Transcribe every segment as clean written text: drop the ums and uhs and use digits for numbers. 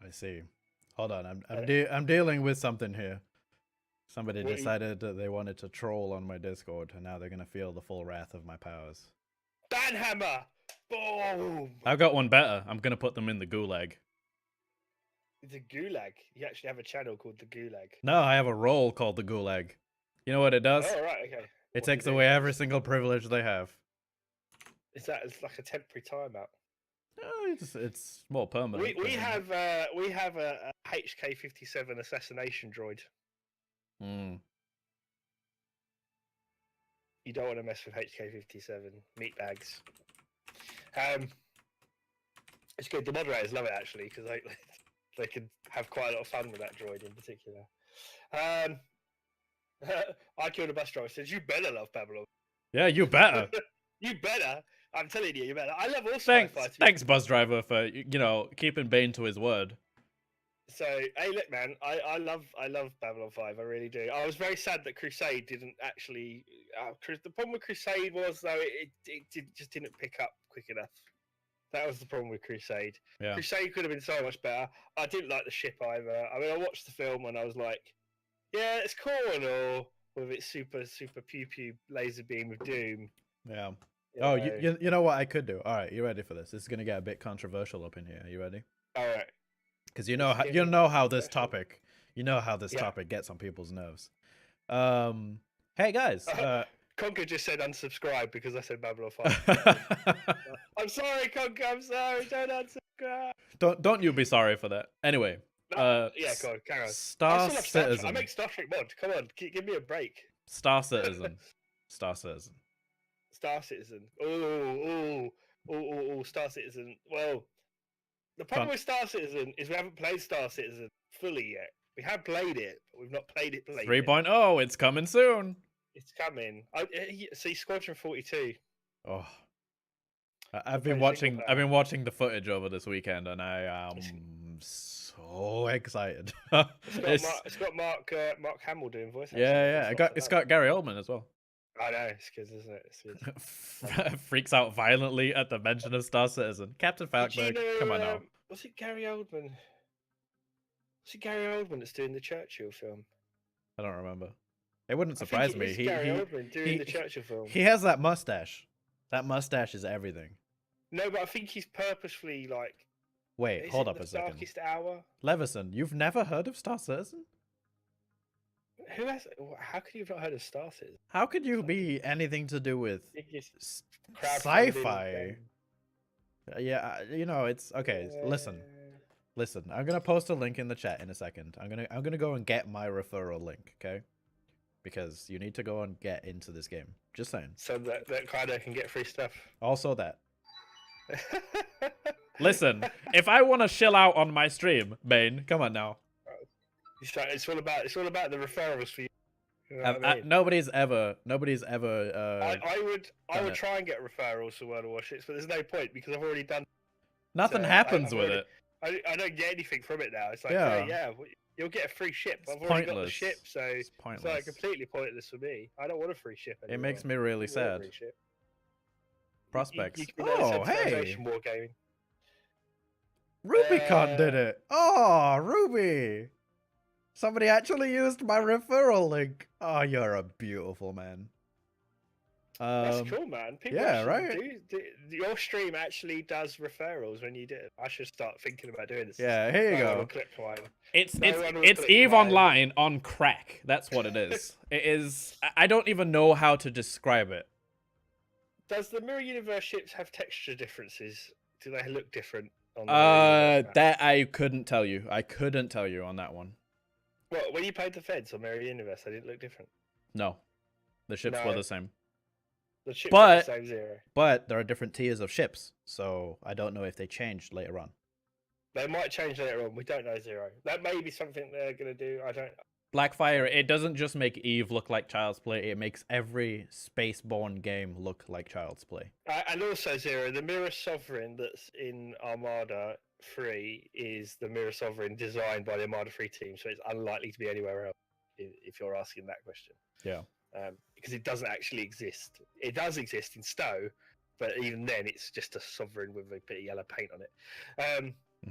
I see. Hold on, I'm dealing with something here. Somebody decided that they wanted to troll on my Discord, and now they're gonna feel the full wrath of my powers. Banhammer! Boom! I've got one better. I'm gonna put them in the gulag. It's a gulag. You actually have a channel called the Gulag. No, I have a role called the gulag. You know what it does? Oh, right, okay. It takes away every single privilege they have. Is that it's like a temporary timeout? No, it's more permanent. We have a HK-57 assassination droid. Mm. You don't want to mess with HK-57 meat bags. It's good. The moderators love it actually because they can have quite a lot of fun with that droid in particular. I killed a bus driver. Says you better love Babylon. Yeah, you better. You better. I'm telling you, you better. I love all sci-fi. Thanks, bus driver, for keeping Bane to his word. So, hey, look, man, I love Babylon 5. I really do. I was very sad that Crusade didn't actually. The problem with Crusade was though it just didn't pick up quick enough. That was the problem with Crusade. Yeah. Crusade could have been so much better. I didn't like the ship either. I mean, I watched the film and I was like, yeah, it's cool and all with its super pew pew laser beam of doom. Yeah. You know what I could do? All right, you ready for this? This is gonna get a bit controversial up in here. Are you ready? All right. Because you know how this topic gets on people's nerves. Hey guys. Conker just said unsubscribe because I said Babylon 5. I'm sorry, Conker. I'm sorry. Don't unsubscribe. Don't you be sorry for that. Anyway. Yeah, go on, carry on. Star Citizen. I make Star Trek mod. Come on, give me a break. Star Citizen. Star Citizen. Star Citizen. Oh, Star Citizen. Well, the problem with Star Citizen is we haven't played Star Citizen fully yet. We have played it, but we've not played it. 3.0. It's coming soon. It's coming. See, Squadron 42. Oh, I've been watching the footage over this weekend, and I am so excited. It's got Mark Hamill doing voice acting. Yeah. It's got Gary Oldman as well. I know, it's good, isn't it? It's good. Freaks out violently at the mention of Star Citizen. Captain Falcon, come on now. Was it Gary Oldman? Was it Gary Oldman that's doing the Churchill film? I don't remember. It wouldn't surprise me. Gary Oldman doing the Churchill film. He has that mustache. That mustache is everything. No, but I think he's purposefully like. Wait, hold up a second. Darkest Hour. Levison, you've never heard of Star Citizen? Who has? How could you have not heard of Star Citizen? How could you be anything to do with sci-fi? Yeah, it's okay. Listen. I'm gonna post a link in the chat in a second. I'm gonna go and get my referral link, okay? Because you need to go and get into this game. Just saying. So that Kaido can get free stuff. Also that. Listen, if I want to chill out on my stream, Bane, come on now. It's all about the referrals for you. You know what I mean? Nobody's ever. I would try and get referrals for World of Warships, but there's no point because I've already done. Nothing happens with it. I don't get anything from it now. It's like, you'll get a free ship. I've already got the ship, so it's like completely pointless for me. I don't want a free ship anymore. It makes me really sad. Prospects. Hey! Wargaming. Rubicon did it. Oh, Ruby. Somebody actually used my referral link. Oh, you're a beautiful man. That's cool, man. People right? Your stream actually does referrals when you do it. I should start thinking about doing this. Yeah, here you go. It's EVE Online on crack. That's what it is. It is. I don't even know how to describe it. Does the Mirror Universe ships have texture differences? Do they look different? That I couldn't tell you. I couldn't tell you on that one. Well, when you played the Feds on Mirror Universe, they didn't look different. No, the ships were the same. The ships were the same zero. But there are different tiers of ships, so I don't know if they changed later on. They might change later on. We don't know, Zero. That may be something they're gonna do. I don't. Blackfire, it doesn't just make EVE look like Child's Play, it makes every Spaceborne game look like Child's Play. And also, Zero, the Mirror Sovereign that's in Armada 3 is the Mirror Sovereign designed by the Armada 3 team, so it's unlikely to be anywhere else, if you're asking that question. Yeah. Because it doesn't actually exist. It does exist in Stowe, but even then it's just a Sovereign with a bit of yellow paint on it.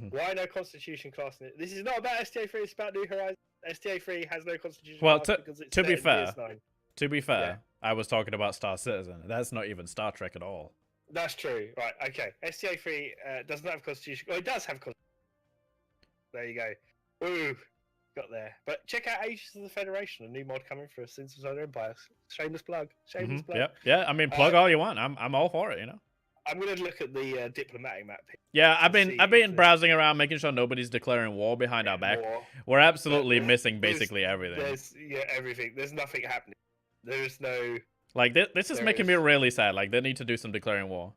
Why no Constitution class? This is not about STA3. It's about New Horizons. STA3 has no Constitution Well, class because it's to be set in fair, DS9. I was talking about Star Citizen. That's not even Star Trek at all. That's true. Right. Okay. STA3 doesn't have Constitution. Well, it does have Constitution. There you go. Ooh, got there. But check out Ages of the Federation, a new mod coming for Sins of Solar Empire. Shameless plug. Shameless plug. Yeah. I mean, plug all you want. I'm all for it. You know. I'm gonna look at the diplomatic map. Yeah, I've been browsing around, making sure nobody's declaring war behind our back. We're absolutely missing basically everything. There's everything. There's nothing happening. There's no. Like this is making me really sad. Like they need to do some declaring war.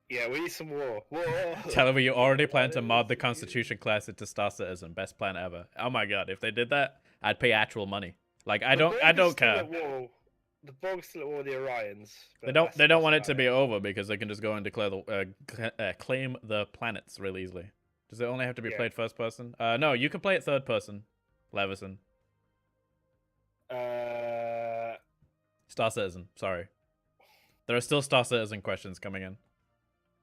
Yeah, we need some war. War. Tell me you already plan to mod the Constitution class into Star Citizen. Best plan ever. Oh my god, if they did that, I'd pay actual money. Like I don't care. The Borg's still at war with the Orions. They don't want it to be over because they can just go and declare the claim the planets really easily. Does it only have to be played first person? No, you can play it third person. Leveson. Star Citizen. Sorry, there are still Star Citizen questions coming in.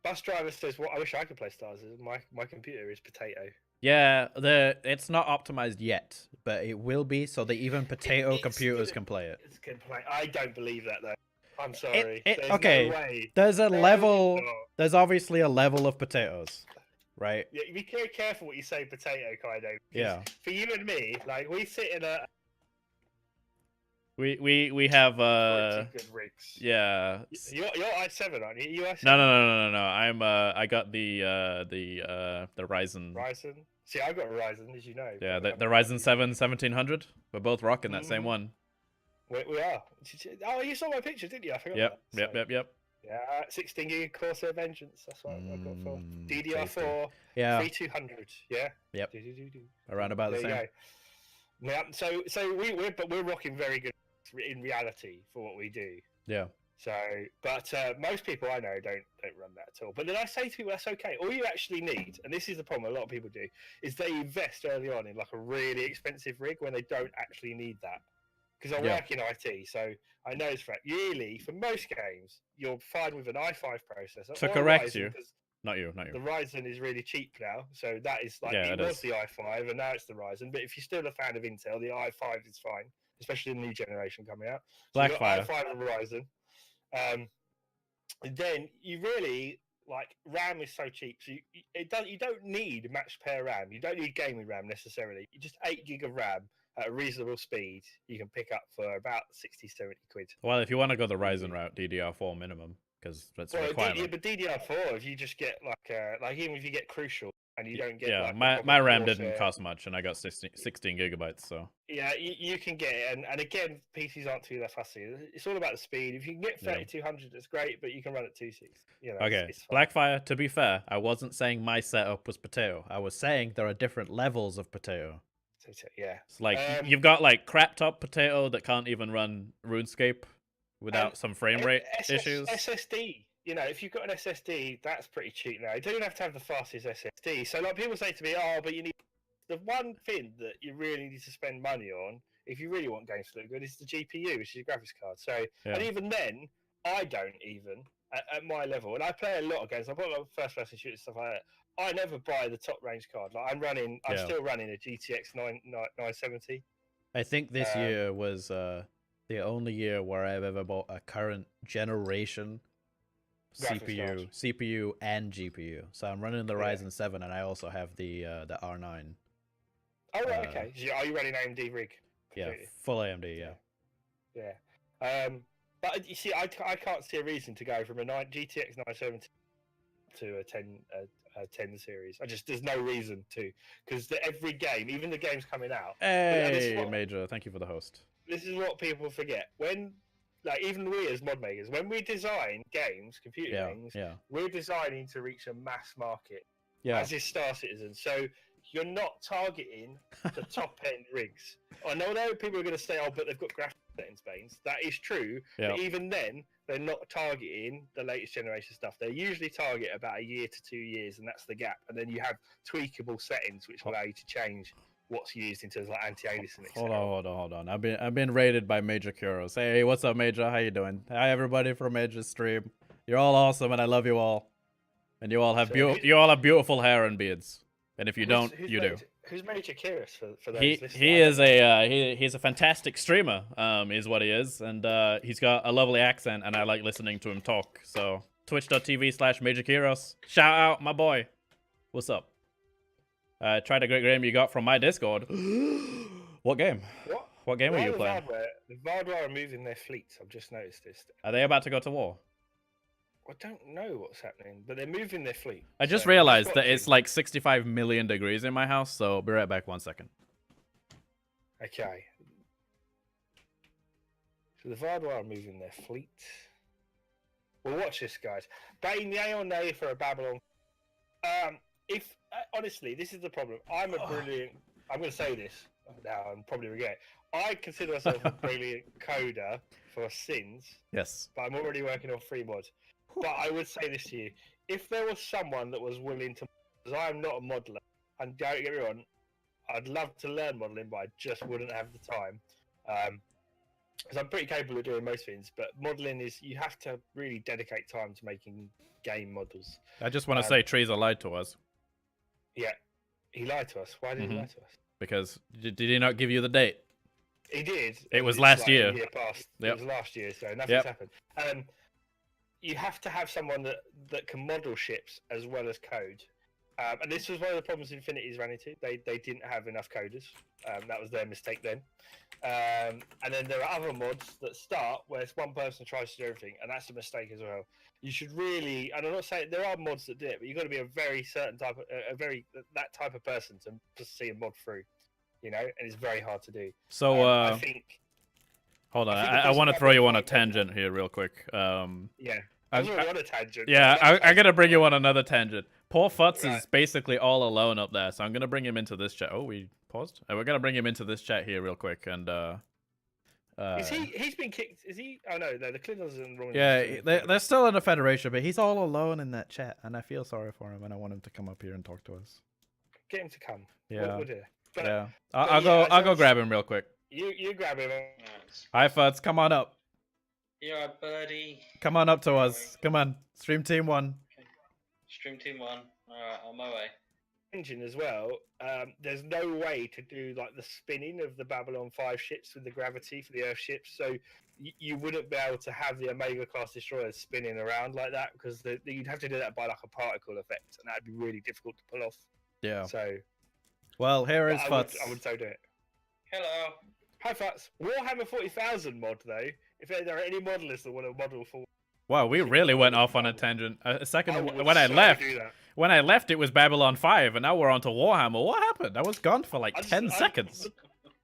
Bus driver says, "Well, I wish I could play Star Citizen. My computer is potato." Yeah, it's not optimized yet, but it will be. So that even potato computers can play it. It can play. I don't believe that though. I'm sorry. Okay, no way. There's a level. There's obviously a level of potatoes, right? Yeah, be very careful what you say, potato, Kaido. Yeah. For you and me, like we sit in a. We have good rigs. Yeah. You're i7, aren't you? i7? No. I got the Ryzen. Ryzen. See, I got a Ryzen, as you know. Yeah, the Ryzen 7 1700. We're both rocking that same one. We are. Oh, you saw my picture, didn't you? I forgot. Yep. Yeah, 16 gig Corsair Vengeance. That's what I got for DDR4. 3200. Yeah. Yep. Around about the same. Go. Yeah. So we're rocking very good in reality for what we do. Yeah. So, but most people I know don't run that at all. But then I say to people, that's okay. All you actually need, and this is the problem a lot of people do, is they invest early on in like a really expensive rig when they don't actually need that. Because I work in IT, so I know it's fact. Really, for most games, you're fine with an i5 processor. To correct you, not you. The Ryzen is really cheap now, so that is like it was the i5, and now it's the Ryzen. But if you're still a fan of Intel, the i5 is fine, especially the new generation coming out. So Blackfire. i5 and Ryzen. Then you really like RAM is so cheap, so you don't need matched pair RAM. You don't need gaming RAM necessarily. You just 8 gig of RAM. At a reasonable speed, you can pick up for about 60-70 quid. Well, if you want to go the Ryzen route, DDR4 minimum, because that's a requirement. But DDR4, if you just get like even if you get Crucial and you don't get my RAM didn't cost much, and I got 16 gigabytes, so yeah, you can get it. And again, PCs aren't too that fussy. It's all about the speed. If you can get 3200, that's great, but you can run at 260. You know, okay, it's Blackfire. To be fair, I wasn't saying my setup was potato. I was saying there are different levels of potato. Yeah, it's like you've got like crap top potato that can't even run RuneScape without some frame rate issues. SSD, you know, if you've got an SSD, that's pretty cheap now. You don't have to have the fastest SSD. So like people say to me, "Oh, but you need the one thing that you really need to spend money on if you really want games to look good is the GPU, which is your graphics card." So and even then, I don't even at my level, and I play a lot of games. I play a lot of first-person shooters stuff like that. I never buy the top range card. Like I'm still running a GTX 970. I think this year was the only year where I've ever bought a current generation CPU and GPU. So I'm running the Ryzen 7, and I also have the R9. Oh right, okay. So are you running AMD rig? Completely? Yeah, full AMD. Yeah. But you see, I can't see a reason to go from a GTX 970 to a 10 series. There's no reason to, because every game, even the games coming out. Hey, Major, thank you for the host. This is what people forget. When, like, even we as mod makers, when we design games, computer games, we're designing to reach a mass market. As is Star Citizen. So you're not targeting the top end rigs. I know people are going to say, "Oh, but they've got graphics settings, Bane." That is true. But even then, they're not targeting the latest generation stuff. They usually target about a year to 2 years, and that's the gap. And then you have tweakable settings which allow you to change what's used in terms of like anti-aliasing. Hold on. I've been raided by Major Kuros. Hey, what's up, Major? How you doing? Hi, everybody from Major's stream. You're all awesome, and I love you all. And you all have beautiful hair and beards. And if you don't, you do. Who's Major Kyrus for those listeners? He's a fantastic streamer, is what he is, and he's got a lovely accent, and I like listening to him talk. So twitch.tv/Major Kyrus. Shout out, my boy. What's up? Tried a great game you got from my Discord. What game? What game are you playing? The Vardar are moving their fleets. I've just noticed this. Are they about to go to war? I don't know what's happening, but they're moving their fleet. I just realized that it's like 65 million degrees in my house, so I'll be right back 1 second. Okay. So the Vardar are moving their fleet. Well, watch this, guys. Bane, yay or nay for a Babylon? If honestly, this is the problem. I'm a brilliant. I'm going to say this now and probably regret it. I consider myself a brilliant coder for sins. Yes. But I'm already working on 3 mods. But I would say this to you: if there was someone that was willing to, because I'm not a modeler, and don't get me wrong, I'd love to learn modeling, but I just wouldn't have the time. Because I'm pretty capable of doing most things, but modeling is you have to really dedicate time to making game models. I just want to say Trees lied to us. Yeah, he lied to us. Why did he lie to us? Because did he not give you the date? He did. It was last year. A year past. Yep. It was last year, so nothing's happened. You have to have someone that can model ships as well as code. And this was one of the problems Infinity's ran into. They didn't have enough coders. That was their mistake then. And then there are other mods that start where it's one person tries to do everything, and that's a mistake as well. You should really, and I'm not saying there are mods that do it, but you've got to be a very certain type of, that type of person to see a mod through, you know, and it's very hard to do. So, I think. Hold on, I want to throw you on a tangent here real quick. Yeah. I was already on a tangent. Yeah, I'm going to bring you on another tangent. Poor Futz is basically all alone up there, so I'm going to bring him into this chat. Oh, we paused? We're going to bring him into this chat here real quick, and... he's been kicked, is he? Oh, no, the Klingons are in the wrong... Yeah, they're still in the Federation, but he's all alone in that chat, and I feel sorry for him, and I want him to come up here and talk to us. Get him to come. Yeah. We'll do. I'll go grab him real quick. You grab him. Hi, Futz, come on up. You're a birdie. Come on up to us. Come on. Stream Team 1. Okay. Stream Team 1. Alright, on my way. Engine as well. There's no way to do like the spinning of the Babylon 5 ships with the gravity for the Earth ships. So you wouldn't be able to have the Omega class destroyers spinning around like that because you'd have to do that by like a particle effect, and that'd be really difficult to pull off. Yeah. So. Well, here is Futz. I would so do it. Hello. Hi, Futz. Warhammer 40,000 mod though. If there are any modelers that want to model for. Wow, we really went off on a tangent. A second, when I left, it was Babylon 5, and now we're on to Warhammer. What happened? I was gone for like 10 seconds.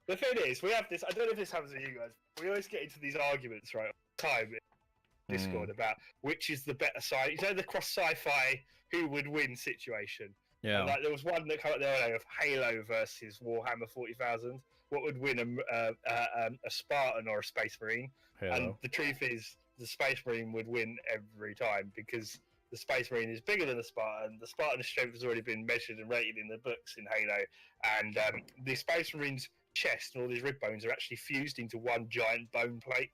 The thing is, we have this. I don't know if this happens to you guys. We always get into these arguments, right? Time in Discord about which is the better side. You know, the cross sci-fi who would win situation. Yeah. And, like there was one that came up the other day of Halo versus Warhammer 40,000. What would win a Spartan or a Space Marine? Halo. And the truth is, the Space Marine would win every time because the Space Marine is bigger than the Spartan. The Spartan's strength has already been measured and rated in the books in Halo, and the Space Marine's chest and all his rib bones are actually fused into one giant bone plate.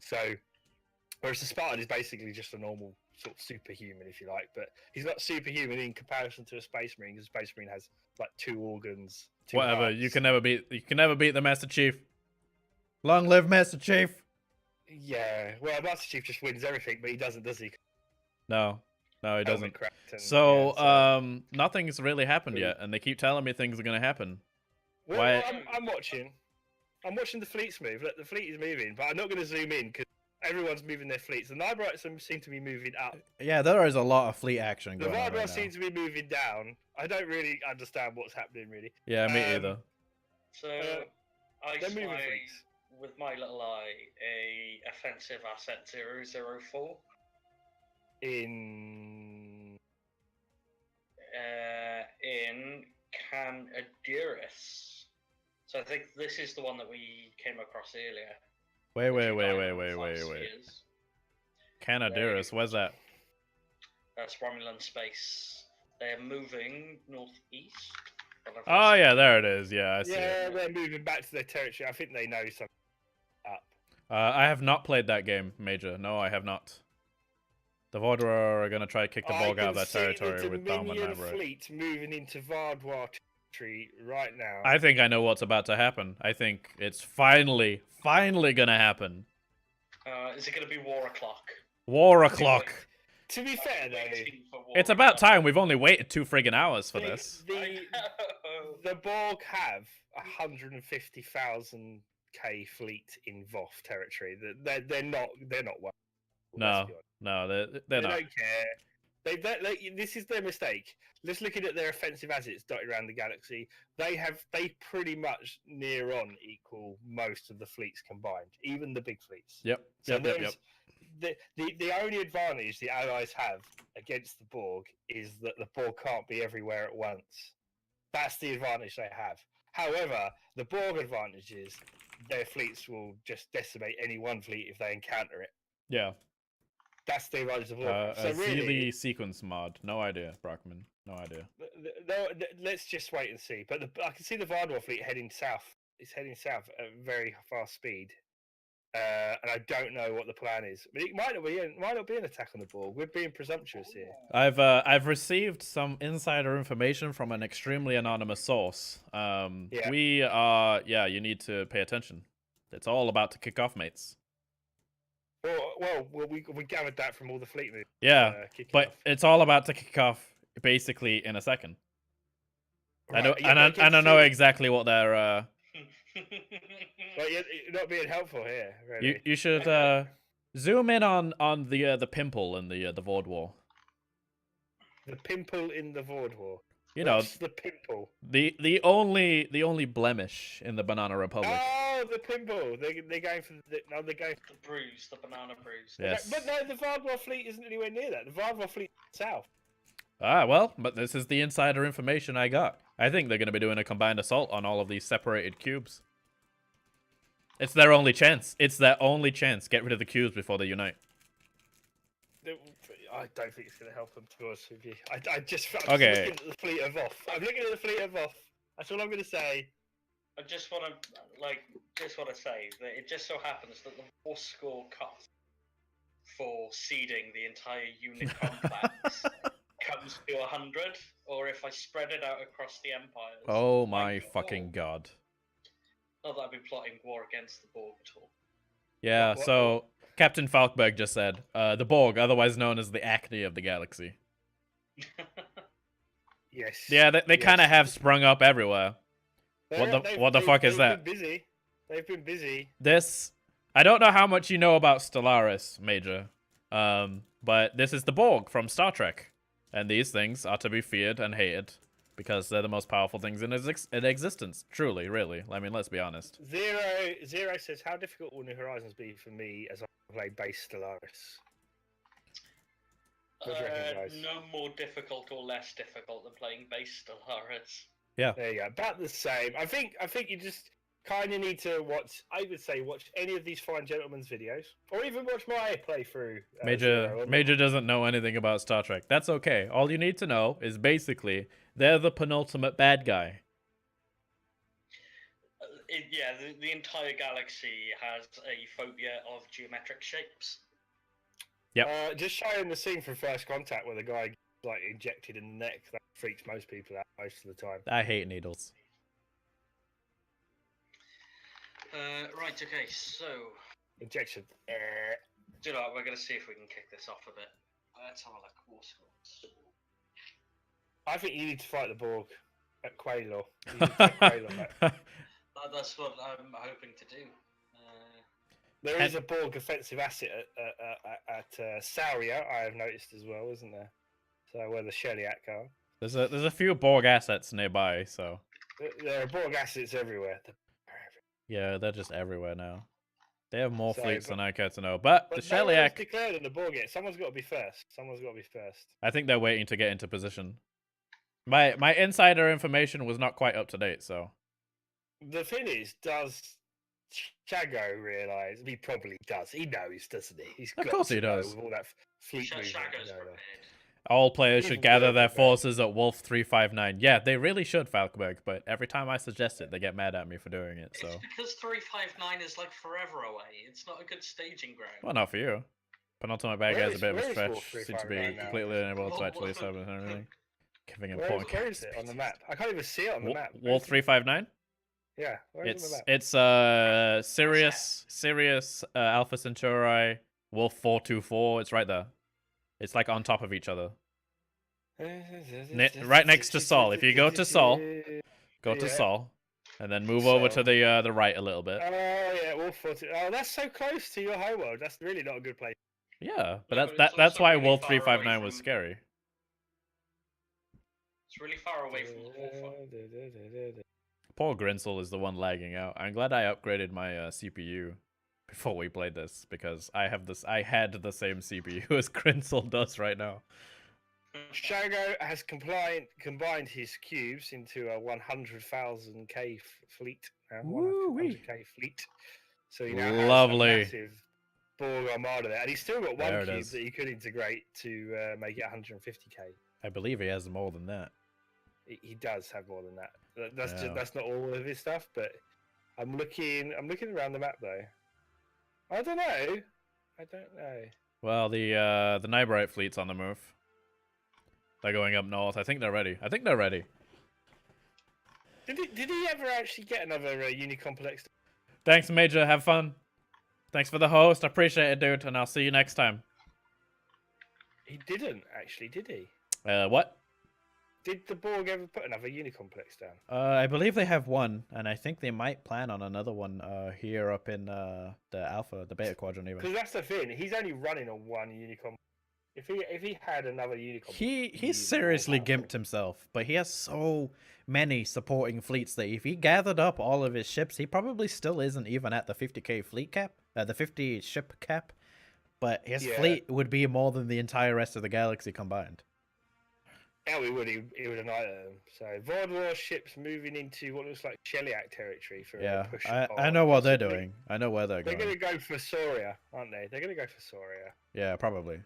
So, whereas the Spartan is basically just a normal sort of superhuman, if you like, but he's not superhuman in comparison to a Space Marine because a Space Marine has like 2 organs. Whatever. Hearts. You can never beat the Master Chief. Long live Master Chief. Yeah, well, Master Chief just wins everything, but he doesn't, does he? No, he doesn't. And, so, nothing's really happened yet, and they keep telling me things are going to happen. Well, I'm watching. I'm watching the fleets move. Look, the fleet is moving, but I'm not going to zoom in because everyone's moving their fleets. The Nyberrites seem to be moving up. Yeah, there is a lot of fleet action going on. The Nyberrites seem to be moving down. I don't really understand what's happening, really. Yeah, me either. So, I spy with my little eye a offensive asset 004 in Canadiris. So I think this is the one that we came across earlier. Wait. Canadiris, where's that? That's Romulan space. They're moving northeast. Oh yeah, there it is. Yeah, I see. Yeah, they're moving back to their territory. I think they know something up. I have not played that game, Major. No, I have not. The Vordor are going to try to kick the Borg out of their territory with Thalm and Nyberrite. Fleet moving into Vardwar territory right now. I think I know what's about to happen. I think it's finally going to happen. Is it going to be War O'Clock? War O'Clock. To be fair, though, it's about time. We've only waited 2 friggin' hours for this. The Borg have 150,000 K fleet in Voth territory. They're not well. No, they're not. They don't care. This is their mistake. Just looking at their offensive assets dotted around the galaxy, they pretty much near on equal most of the fleets combined, even the big fleets. Yep. The only advantage the Allies have against the Borg is that the Borg can't be everywhere at once. That's the advantage they have. However, the Borg advantage is their fleets will just decimate any one fleet if they encounter it. Yeah. That's the advantage of Borg. So really, sequence mod. No idea, Brockman. No idea. No, let's just wait and see. But I can see the Vardor fleet heading south. It's heading south at very fast speed. And I don't know what the plan is. But it might not be an attack on the Borg. We're being presumptuous here. I've received some insider information from an extremely anonymous source. We are you need to pay attention. It's all about to kick off, mates. Well, we gathered that from all the fleet moves. Yeah, but it's all about to kick off basically in a second. Right, I don't know exactly what they're. Well, you're not being helpful here. Really. You should zoom in on the pimple in the Vord War. The pimple in the Vord War. What's the pimple? The only blemish in the Banana Republic. Oh, the pimple. They're going for the bruise, the banana bruise. Yes. But no, the Vardwar fleet isn't anywhere near that. The Vardwar fleet is south. Ah, well, but this is the insider information I got. I think they're going to be doing a combined assault on all of these separated cubes. It's their only chance. Get rid of the cubes before they unite. I don't think it's going to help them, to be honest with you. I'm okay. Looking at the fleet of Voth. I'm looking at the fleet of Voth. That's all I'm going to say. I just want to say that it just so happens that the war score cost for seeding the entire unit complex comes to 100, or if I spread it out across the empires. Oh my fucking god. Not that I've been plotting war against the Borg at all. Yeah, so Captain Falkberg just said, the Borg, otherwise known as the acne of the galaxy. Yes. Yeah, they kind of have sprung up everywhere. What the fuck is that? They've been busy. I don't know how much you know about Stellaris, Major, but this is the Borg from Star Trek. And these things are to be feared and hated because they're the most powerful things in existence. Truly, really. I mean, let's be honest. Zero says, how difficult will New Horizons be for me as I play base Stellaris? No more difficult or less difficult than playing base Stellaris. Yeah. There you go. About the same. I think you just kind of need to watch any of these fine gentlemen's videos, or even watch my playthrough. Major doesn't know anything about Star Trek. That's okay. All you need to know is basically they're the penultimate bad guy. The entire galaxy has a phobia of geometric shapes. Yep. Just showing the scene from First Contact where the guy gets, injected in the neck. That freaks most people out most of the time. I hate needles. Right, okay, so... Injection. Do you know what, we're going to see if we can kick this off a bit. Let's have a look. War scores. I think you need to fight the Borg at Quaylor. That's what I'm hoping to do. There is a Borg offensive asset at Sauria, I have noticed as well, isn't there? So where the Sheliak are. There's a few Borg assets nearby, so... There are Borg assets everywhere. Yeah, they're just everywhere now. They have more fleets than I care to know. But the Sheliak... No declared in the Borg yet. Someone's got to be first. I think they're waiting to get into position. My insider information was not quite up to date, so... The thing is, does Shaggo realise? He probably does. He knows, doesn't he? Of course he does. With all that fleet movement. Shaggo's prepared. All players should gather their forces at Wolf 359. Yeah, they really should, Falkberg, but every time I suggest it, they get mad at me for doing it, so... It's because 359 is forever away. It's not a good staging ground. Well, not for you. Penultimate bad Where guy's a is- bit of a where is stretch. Wolf Seems to be 359 now? completely unable to What- actually what- establish anything. Giving Where important is it on the map? I can't even see it on the map. Where Wolf is it? 359? Yeah, where is it on the map? It's Sirius Alpha Centauri Wolf 424. It's right there. It's like on top of each other. Right next to Sol. If you go to Sol, go to Yeah. Sol, and then move over to Sol. the right a little bit. Oh yeah, Wolf 40. Oh, that's so close to your homeworld. That's really not a good place. Yeah, but Yeah, that's but it's that's also why really Wolf far away 359 was from- scary. It's really far away from the forefront. Poor Grinsel is the one lagging out. I'm glad I upgraded my CPU before we played this because I had the same CPU as Grinsel does right now. Shaggo has combined his cubes into a 100,000k fleet. Woo-wee. 100k fleet. So he now has Lovely. a massive Borg armada there, and he's still got There one it cube is. that he could integrate to make it 150k. I believe he has more than that. He does have more than that. Yeah. That's not all of his stuff, but I'm looking around the map though. I don't know. Well, the Nyberrite fleet's on the move. They're going up north. I think they're ready. Did he ever actually get another Unicomplex? Thanks, Major. Have fun. Thanks for the host. I appreciate it, dude. And I'll see you next time. He didn't actually, did he? What? Did the Borg ever put another Unicomplex down? I believe they have one, and I think they might plan on another one here up in the Alpha, the Beta Quadrant even. Because that's the thing. He's only running on one Unicomplex. If he had another Unicomplex, He's seriously gimped himself, but he has so many supporting fleets that if he gathered up all of his ships, he probably still isn't even at the 50k fleet cap, the 50 ship cap. But his fleet would be more than the entire rest of the galaxy combined. Yeah, he would annihilate them. So Vord War ships moving into what looks like Sheliak territory for a push. I know what they're doing. I know where they're going. They're going to go for Soria, aren't they? They're going to go for Soria. Yeah, probably.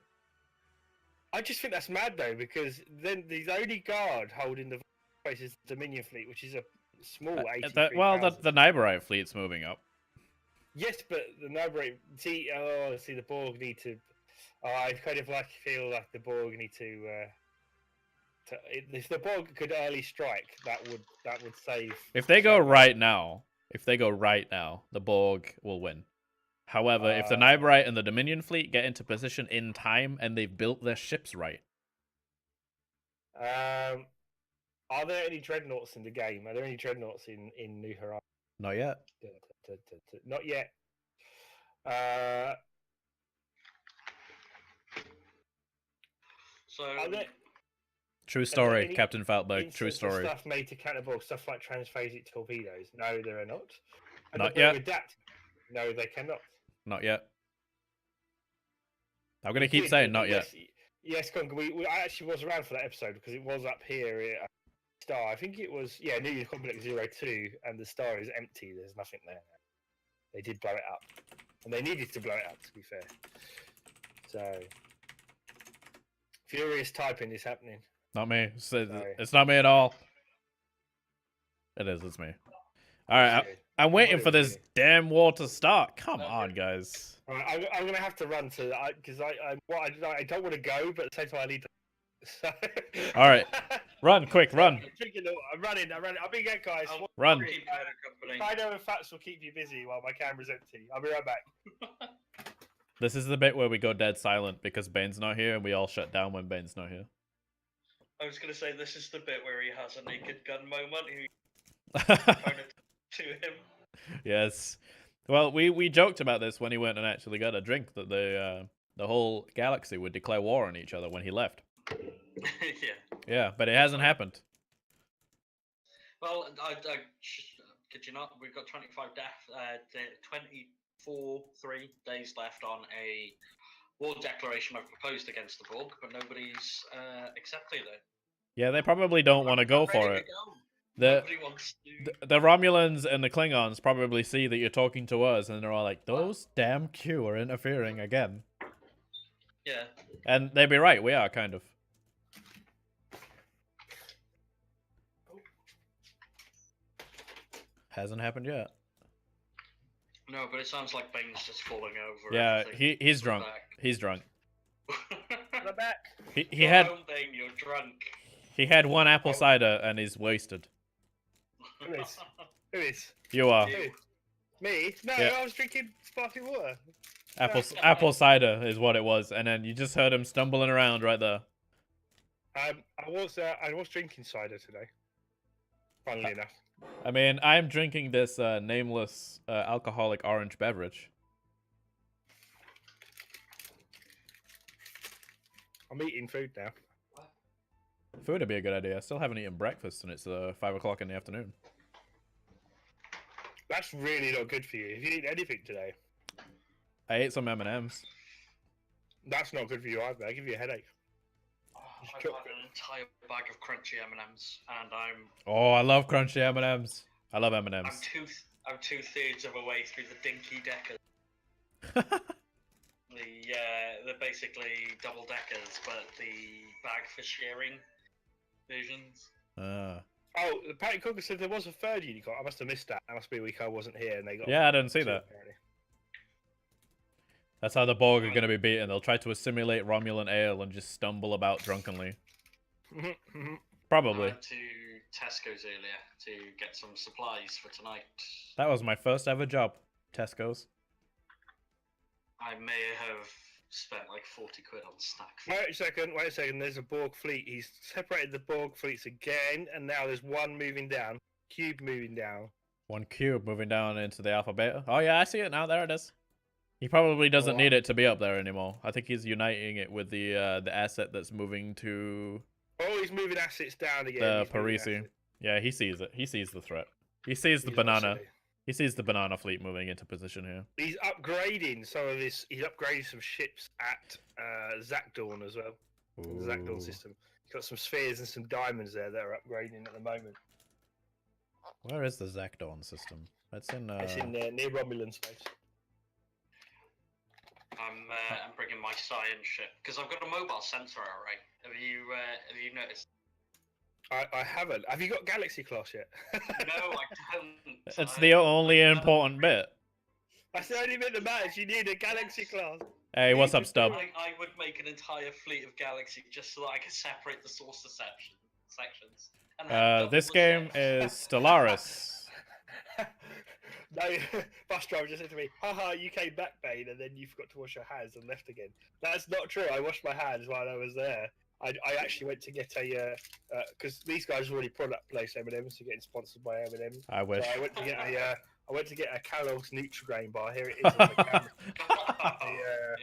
I just think that's mad though, because then the only guard holding the place is the Dominion fleet, which is a small 83,000. Well, the Nyberrite fleet's moving up. Yes, but the Nyberrite. See, the Borg need to. I kind of feel like the Borg need to. If the Borg could early strike, that would save. If they go right now, the Borg will win. However, if the Nyberrite and the Dominion fleet get into position in time and they've built their ships right. Are there any dreadnoughts in the game? Are there any dreadnoughts in New Horizons? Not yet. Not yet. So Are there True story, any Captain Faltberg. True instances of story. stuff made to counter Borg, stuff like transphasic torpedoes? No, there are not. And Not the Borg yet. Adapt? No, they cannot. Not yet. I'm gonna keep saying not yet. Yes, Con, I actually was around for that episode because it was up here at Star. I think it was New Year's Complex 02, and the Star is empty. There's nothing there. They did blow it up, and they needed to blow it up. To be fair, so furious typing is happening. Not me. It's not me at all. It is. It's me. All right. I'm waiting for this damn war to start. Come on, guys. All right, I'm gonna have to run to because I don't want to go, but at the same time I need to. So... All right, run quick, run. I'm running. I'll be good, guys. Run. keep you in company. Kaido and Fats will keep you busy while my camera's empty. I'll be right back. This is the bit where we go dead silent because Bane's not here, and we all shut down when Bane's not here. I was going to say this is the bit where he has a naked gun moment. To him. Yes. Well, we joked about this when he went and actually got a drink that the whole galaxy would declare war on each other when he left. Yeah. Yeah, but it hasn't happened. Well, I kid you not, we've got 25 deaths, 3 days left on a war declaration I've proposed against the Borg, but nobody's accepted it. Yeah, they probably don't want to go for it. Nobody wants to. The Romulans and the Klingons probably see that you're talking to us, and they're all like, those damn Q are interfering again. Yeah. And they'd be right, we are, kind of. Hasn't happened yet. No, but it sounds like Bane's just falling over. Yeah, everything. he's We're drunk. He's drunk. We're back. He Go had home, Bane, you're drunk. he had one apple cider and he's wasted. Who is? Who is? You are. Who? Me? No, Yeah. I was drinking sparkling water. Apple cider is what it was, and then you just heard him stumbling around right there. I was drinking cider today. Funnily enough. I mean, I'm drinking this nameless alcoholic orange beverage. I'm eating food now. Food would be a good idea. I still haven't eaten breakfast, and it's 5 o'clock in the afternoon. That's really not good for you. If you eat anything today, I ate some M&Ms. that's not good for you either. They give you a headache. I've had an entire bag of crunchy M&Ms, and Oh, I love crunchy M&Ms. I love M&Ms. I'm 2/3 of a way through the dinky deckers. They're basically double deckers, but the bag for sharing versions. Oh, the Patty Cooker said there was a third unicorn. I must have missed that. That must be a week I wasn't here, and they got. Yeah, I didn't see that. Apparently. That's how the Borg are going to be beaten. They'll try to assimilate Romulan ale and just stumble about drunkenly. Probably. I went to Tesco's earlier to get some supplies for tonight. That was my first ever job. Tesco's. I may have spent like 40 quid on snack food. Wait a second. There's a Borg fleet. He's separated the Borg fleets again, and now there's one moving down. Cube moving down. One cube moving down into the Alpha Beta. Oh yeah, I see it now. There it is. He probably doesn't need it to be up there anymore. I think he's uniting it with the asset that's moving to Oh, he's moving assets down again. the He's moving Parisi. assets. Yeah, he sees it. He sees the threat. He sees the He's banana. also- He sees the banana fleet moving into position here. He's upgrading some of this. He's upgrading some ships at Zakdawn as well. The Zakdawn Ooh. system. He's got some spheres and some diamonds there that are upgrading at the moment. Where is the Zakdawn system? That's in. It's in near Romulan space. I'm bringing my science ship because I've got a mobile sensor array. Have you noticed? I haven't. Have you got Galaxy class yet? No, I don't. It's the only important bit. That's the only bit that matters. You need a Galaxy class. Hey, what's up, Stub? I would make an entire fleet of Galaxy just so that I could separate the source sections. And have double This the game ships. is Stellaris. No, bus driver just said to me, haha, you came back, Bane, and then you forgot to wash your hands and left again. That's not true. I washed my hands while I was there. I actually went to get a, because these guys already product place M&M's, so getting sponsored by M&M's. I wish. So I went to get a Kellogg's Nutrigrain bar. Here it is on the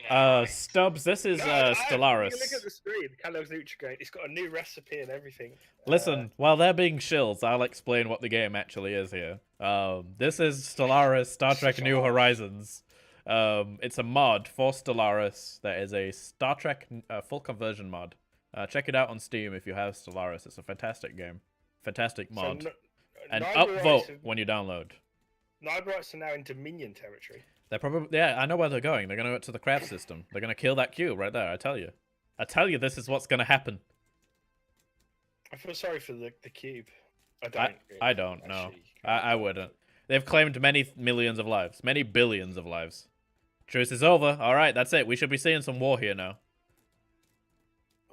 camera. Stubbs, this is No, Stellaris. Look at the screen. Kellogg's Nutrigrain. It's got a new recipe and everything. Listen, while they're being shills, I'll explain what the game actually is here. This is Stellaris Star Trek New Horizons. It's a mod for Stellaris that is a Star Trek full conversion mod. Check it out on Steam if you have Stellaris. It's a fantastic game. Fantastic mod. So, and Nyberrites upvote when you download. Nyberrites are now in Dominion territory. They're probably... Yeah, I know where they're going. They're going to go to the craft system. They're going to kill that cube right there, I tell you. I tell you this is what's going to happen. I feel sorry for the cube. I don't. I don't know. actually. I wouldn't. They've claimed many millions of lives. Many billions of lives. Truce is over. Alright, that's it. We should be seeing some war here now.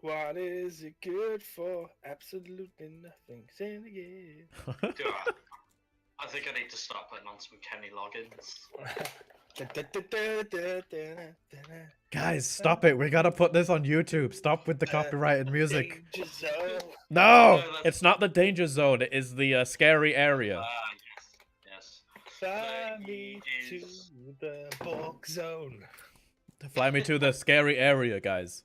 What is it good for? Absolutely nothing. Sin again. I think I need to start putting on some Kenny Loggins. Guys, stop it. We gotta put this on YouTube. Stop with the copyrighted music. Danger zone. No! It's not the danger zone. It is the scary area. Yes. Fly He me to is- the Borg zone. Fly me to the scary area, guys.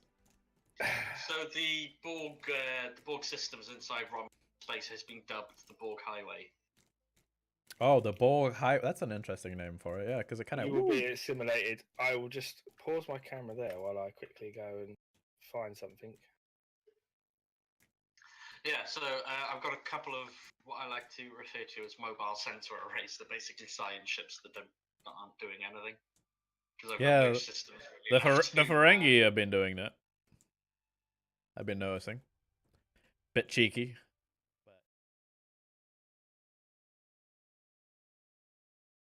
So the Borg systems inside Rom space has been dubbed the Borg Highway. Oh, the Borg High. That's an interesting name for it, yeah, because it kind You of. will be assimilated. I will just pause my camera there while I quickly go and find something. Yeah, so I've got a couple of what I like to refer to as mobile sensor arrays. They're basically science ships that aren't doing anything. Yeah, no systems The really the Ferengi have been doing that. I've been noticing. Bit cheeky.